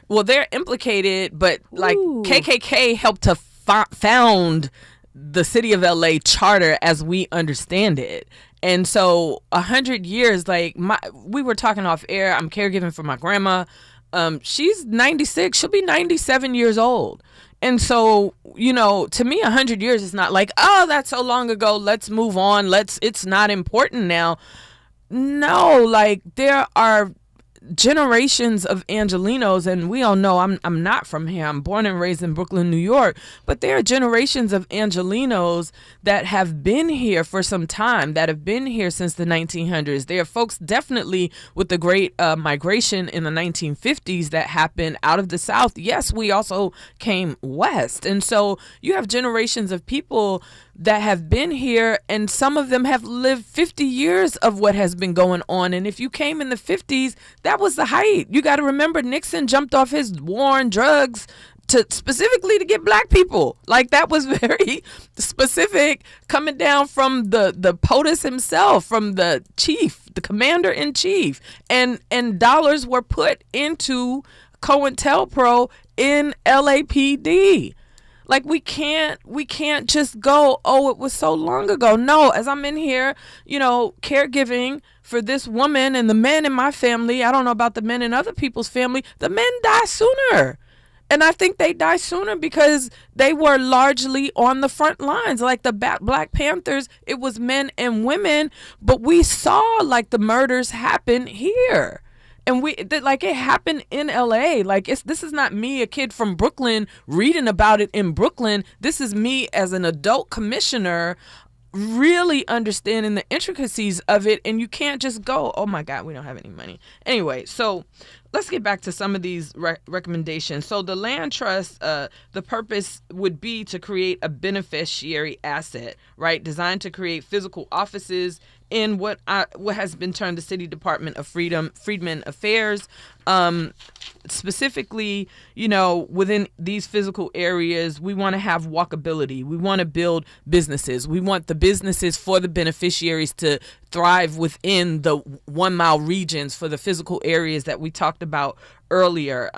Well, they're implicated, but like KKK helped to found the city of LA charter as we understand it. And so 100 years, like we were talking off air, I'm caregiving for my grandma. She's 96. She'll be 97 years old. And so, you know, to me, 100 years is not like, oh, that's so long ago. Let's move on. It's not important now. No, like there are generations of Angelenos, and we all know I'm not from here. I'm born and raised in Brooklyn, New York, but there are generations of Angelenos that have been here for some time, that have been here since the 1900s. There are folks definitely with the great migration in the 1950s that happened out of the South. Yes, we also came west. And so you have generations of people that have been here, and some of them have lived 50 years of what has been going on. And if you came in the 50s, that was the height. You got to remember Nixon jumped off his war on drugs specifically to get black people. Like that was very specific, coming down from the POTUS himself, from the chief, the commander in chief, and dollars were put into COINTELPRO in LAPD. Like we can't just go, oh, it was so long ago. No, as I'm in here, you know, caregiving for this woman and the men in my family, I don't know about the men in other people's family, the men die sooner. And I think they die sooner because they were largely on the front lines. Like the Black Panthers, it was men and women, but we saw like the murders happen here. And like it happened in LA. Like this is not me, a kid from Brooklyn, reading about it in Brooklyn. This is me as an adult commissioner really understanding the intricacies of it. And you can't just go, oh my God, we don't have any money. Anyway, so let's get back to some of these recommendations. So the land trust, the purpose would be to create a beneficiary asset, right? Designed to create physical offices in what has been termed the City Department of Freedmen Affairs. Specifically, you know, within these physical areas, we want to have walkability. We want to build businesses. We want the businesses for the beneficiaries to thrive within the 1 mile regions for the physical areas that we talked about earlier.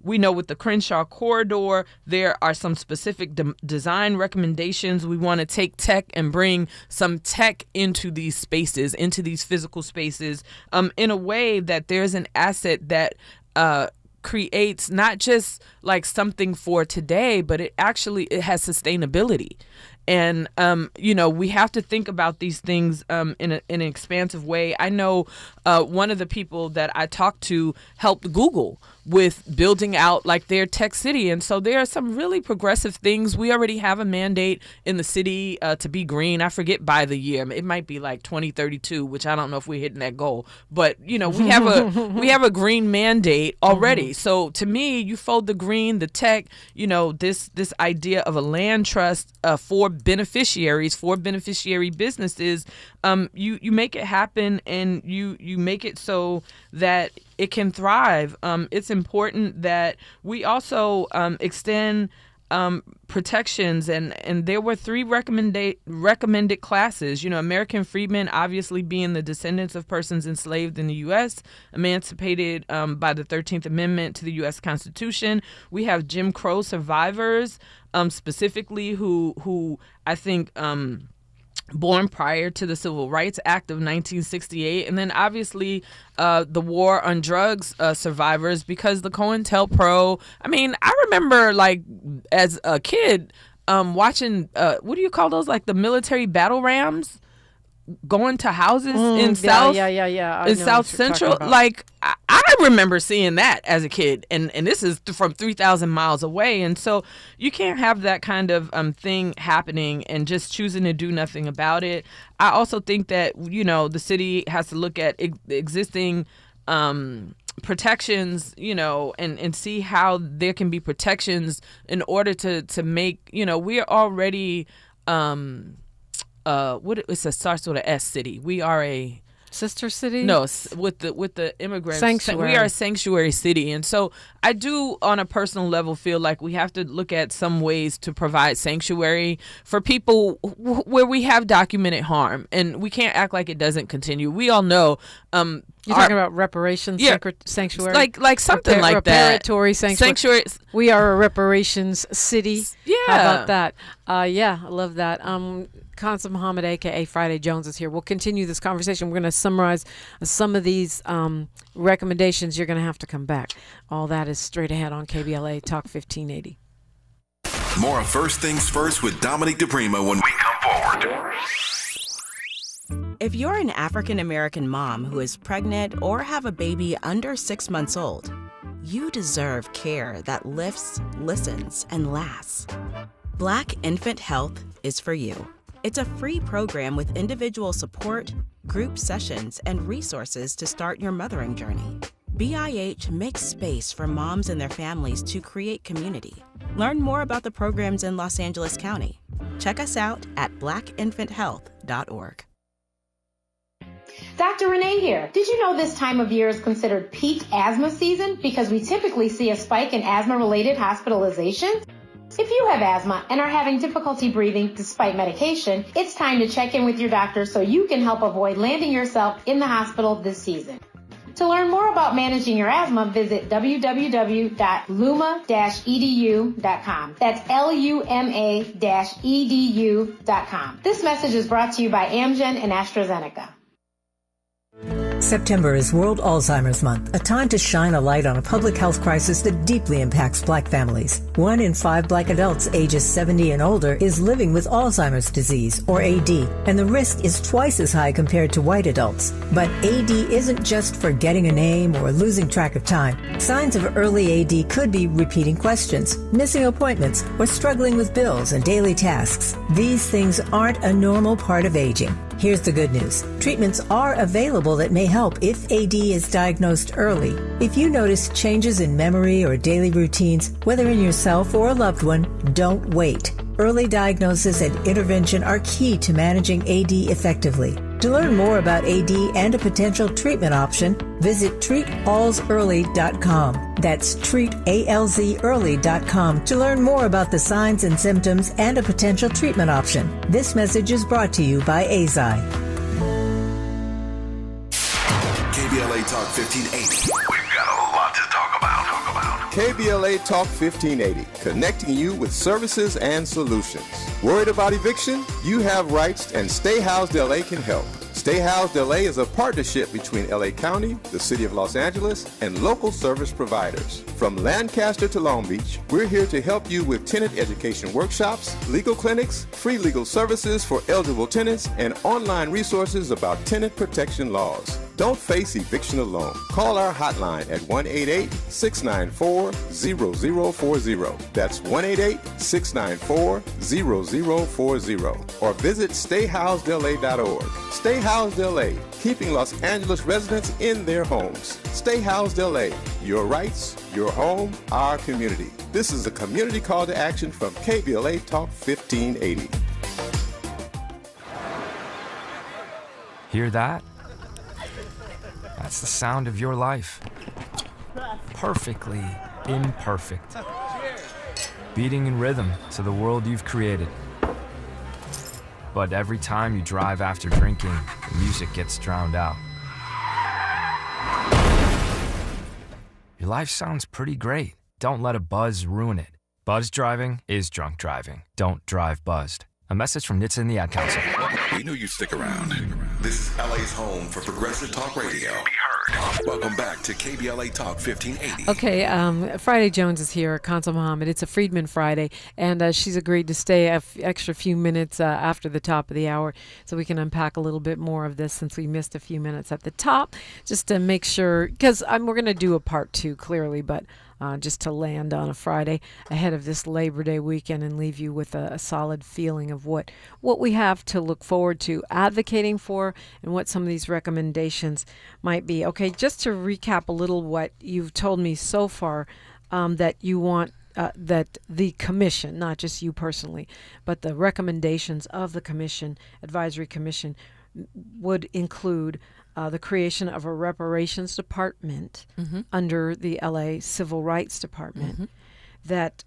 We know with the Crenshaw corridor, there are some specific design recommendations. We want to take tech and bring some tech into these spaces, into these physical spaces, in a way that there's an asset that creates not just like something for today, but it has sustainability. And, you know, we have to think about these things in an expansive way. I know one of the people that I talked to helped Google with building out like their tech city. And so there are some really progressive things. We already have a mandate in the city to be green. I forget by the year. It might be like 2032, which I don't know if we're hitting that goal. But, you know, we have a green mandate already. So to me, you fold the green, the tech, you know, this idea of a land trust for beneficiaries, for beneficiary businesses, you make it happen, and you make it so that it can thrive. It's important that we also extend protections, and there were 3 recommended classes. You know, American freedmen obviously being the descendants of persons enslaved in the U.S., emancipated by the 13th Amendment to the U.S. Constitution. We have Jim Crow survivors, specifically who I think born prior to the Civil Rights Act of 1968, and then obviously the war on drugs survivors, because the COINTELPRO, I mean, I remember like as a kid watching, what do you call those, like the military battle rams? Going to houses in South Central. Like I remember seeing that as a kid, and this is from 3,000 miles away. And so you can't have that kind of thing happening and just choosing to do nothing about it. I also think that, you know, the city has to look at existing protections, you know, and see how there can be protections in order to make, you know, we're already it starts with an S city. We are a sister city? No, with the immigrants. Sanctuary. We are a sanctuary city. And so I do, on a personal level, feel like we have to look at some ways to provide sanctuary for people where we have documented harm. And we can't act like it doesn't continue. We all know. You're talking about reparations sanctuary? Like something like that. Reparatory sanctuary. We are a reparations city. Yeah. How about that? Yeah, I love that. Khansa Muhammad, a.k.a. Friday Jones, is here. We'll continue this conversation. We're going to summarize some of these recommendations. You're going to have to come back. All that is straight ahead on KBLA Talk 1580. More First Things First with Dominique DiPrima when we come forward. If you're an African American mom who is pregnant or have a baby under 6 months old, you deserve care that lifts, listens, and lasts. Black Infant Health is for you. It's a free program with individual support, group sessions, and resources to start your mothering journey. BIH makes space for moms and their families to create community. Learn more about the programs in Los Angeles County. Check us out at blackinfanthealth.org. Dr. Renee here. Did you know this time of year is considered peak asthma season because we typically see a spike in asthma-related hospitalizations? If you have asthma and are having difficulty breathing despite medication, it's time to check in with your doctor so you can help avoid landing yourself in the hospital this season. To learn more about managing your asthma, visit www.luma-edu.com. That's LUMA-edu.com. This message is brought to you by Amgen and AstraZeneca. September is World Alzheimer's Month, a time to shine a light on a public health crisis that deeply impacts Black families. 1 in 5 Black adults ages 70 and older is living with Alzheimer's disease, or AD, and the risk is twice as high compared to white adults. But AD isn't just forgetting a name or losing track of time. Signs of early AD could be repeating questions, missing appointments, or struggling with bills and daily tasks. These things aren't a normal part of aging. Here's the good news. Treatments are available that may help if AD is diagnosed early. If you notice changes in memory or daily routines, whether in yourself or a loved one, don't wait. Early diagnosis and intervention are key to managing AD effectively. To learn more about AD and a potential treatment option, visit treatalsearly.com. That's treatalzearly.com to learn more about the signs and symptoms and a potential treatment option. This message is brought to you by AZI. KBLA Talk 1580. We've got a lot to talk about. KBLA Talk 1580, connecting you with services and solutions. Worried about eviction? You have rights, and Stay Housed LA can help. Stay Housed LA is a partnership between LA County, the City of Los Angeles, and local service providers. From Lancaster to Long Beach, we're here to help you with tenant education workshops, legal clinics, free legal services for eligible tenants, and online resources about tenant protection laws. Don't face eviction alone. Call our hotline at 1-888-694-0040. That's 1-888-694-0040. Or visit stayhousedla.org. Stay Housed LA, keeping Los Angeles residents in their homes. Stay Housed LA, your rights, your home, our community. This is a community call to action from KBLA Talk 1580. Hear that? That's the sound of your life. Perfectly imperfect. Beating in rhythm to the world you've created. But every time you drive after drinking, the music gets drowned out. Your life sounds pretty great. Don't let a buzz ruin it. Buzz driving is drunk driving. Don't drive buzzed. A message from NHTSA and the Ad Council. We knew you'd stick around. This is LA's home for progressive talk radio. Be heard. Welcome back to KBLA Talk 1580. Okay, Friday Jones is here, Khansa Muhammad. It's a Freedmen Friday, and she's agreed to stay an extra few minutes after the top of the hour so we can unpack a little bit more of this since we missed a few minutes at the top, just to make sure, because we're going to do a part 2, clearly, but just to land on a Friday ahead of this Labor Day weekend and leave you with a solid feeling of what we have to look forward to advocating for and what some of these recommendations might be. Okay, just to recap a little what you've told me so far, that you want that the commission, not just you personally, but the recommendations of the commission, advisory commission, would include the creation of a reparations department under the LA Civil Rights Department, that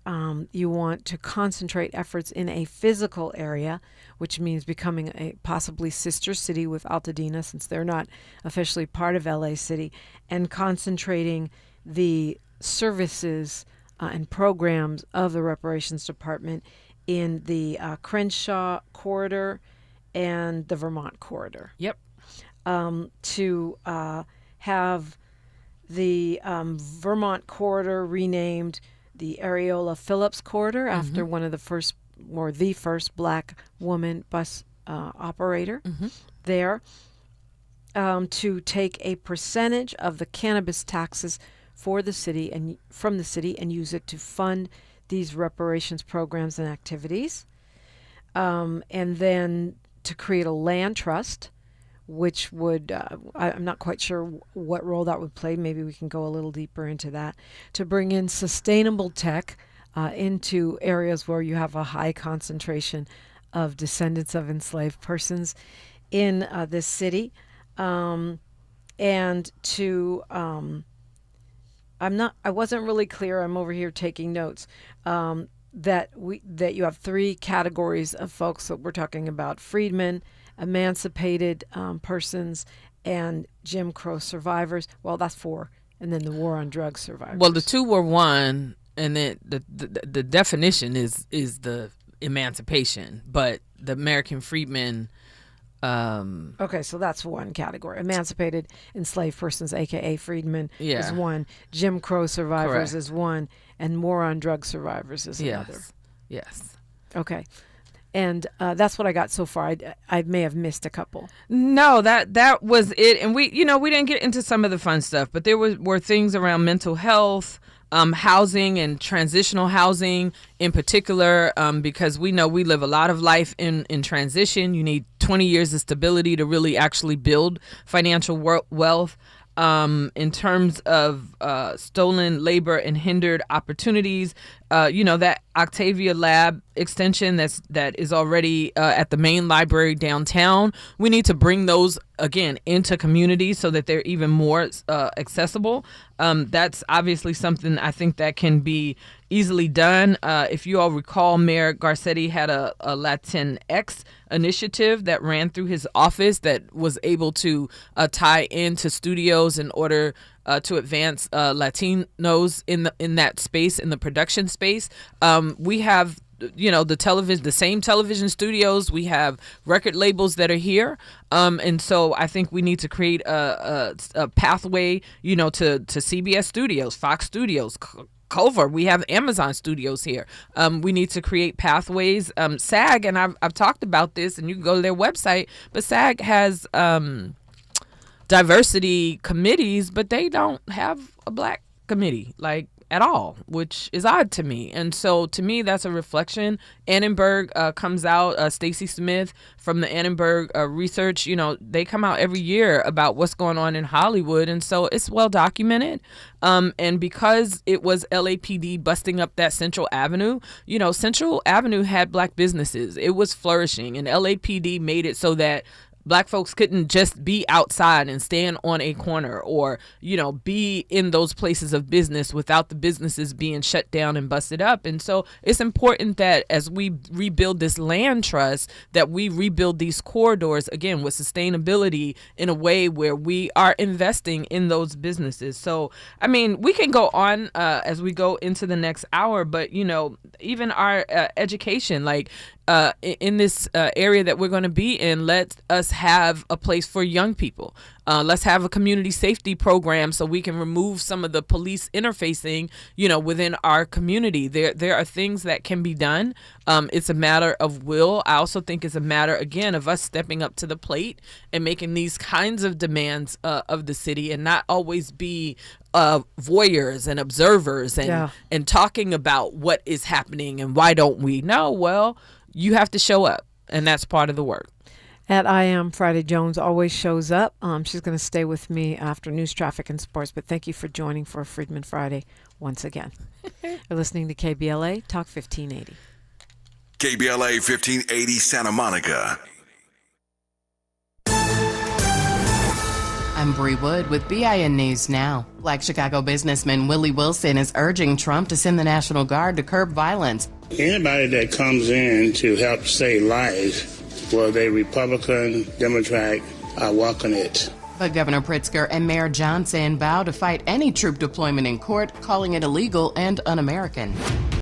you want to concentrate efforts in a physical area, which means becoming a possibly sister city with Altadena, since they're not officially part of LA City, and concentrating the services and programs of the reparations department in the Crenshaw corridor and the Vermont corridor. Yep. To have the Vermont corridor renamed the Areola Phillips corridor after one of the first, or the first, black woman bus operator there. To take a percentage of the cannabis taxes for the city and from the city and use it to fund these reparations programs and activities. And then to create a land trust, which would, I'm not quite sure what role that would play. Maybe we can go a little deeper into that. To bring in sustainable tech into areas where you have a high concentration of descendants of enslaved persons in this city. And to, I wasn't really clear, I'm over here taking notes, that you have three categories of folks that we're talking about: freedmen, emancipated persons, and Jim Crow survivors. Well, that's four. And then the war on drugs survivors. Well, the two were one, and then the definition is the emancipation, but the American freedmen. Okay, so that's one category. Emancipated enslaved persons, aka freedmen, is one. Jim Crow survivors is one, and war on drug survivors is another. Yes. Okay. And that's what I got so far. I may have missed a couple. No, that was it. And we didn't get into some of the fun stuff, but there were things around mental health, housing and transitional housing in particular, because we know we live a lot of life in transition. You need 20 years of stability to really actually build financial wealth. In terms of stolen labor and hindered opportunities, that Octavia Lab extension that is already at the main library downtown, we need to bring those again into communities so that they're even more accessible. That's obviously something I think that can be easily done. If you all recall, Mayor Garcetti had a Latinx initiative that ran through his office that was able to tie into studios in order to advance Latinos in that space, in the production space. We have the same television studios. We have record labels that are here, and so I think we need to create a pathway, to CBS Studios, Fox Studios, Culver. We have Amazon Studios here. We need to create pathways. SAG, and I've talked about this, and you can go to their website, but SAG has diversity committees, but they don't have a black committee, at all, which is odd to me. And so to me, that's a reflection. Annenberg comes out, Stacy Smith from the Annenberg research, they come out every year about what's going on in Hollywood. And so it's well documented. And because it was LAPD busting up that Central Avenue, Central Avenue had black businesses. It was flourishing, and LAPD made it so that Black folks couldn't just be outside and stand on a corner or, be in those places of business without the businesses being shut down and busted up. And so it's important that as we rebuild this land trust, that we rebuild these corridors, again, with sustainability in a way where we are investing in those businesses. So, we can go on as we go into the next hour, but, even our education, in this area that we're going to be in, let us have a place for young people. Let's have a community safety program so we can remove some of the police interfacing, within our community. There are things that can be done. It's a matter of will. I also think it's a matter, again, of us stepping up to the plate and making these kinds of demands of the city, and not always be voyeurs and observers and talking about what is happening and why don't we. No, well, you have to show up, and that's part of the work. At I Am, Friday Jones always shows up. She's going to stay with me after news, traffic, and sports. But thank you for joining for Freedman Friday once again. You're listening to KBLA Talk 1580. KBLA 1580 Santa Monica. I'm Bree Wood with BIN News Now. Black Chicago businessman Willie Wilson is urging Trump to send the National Guard to curb violence. Anybody that comes in to help save lives, whether they Republican, Democrat, I welcome it. But Governor Pritzker and Mayor Johnson vow to fight any troop deployment in court, calling it illegal and un-American.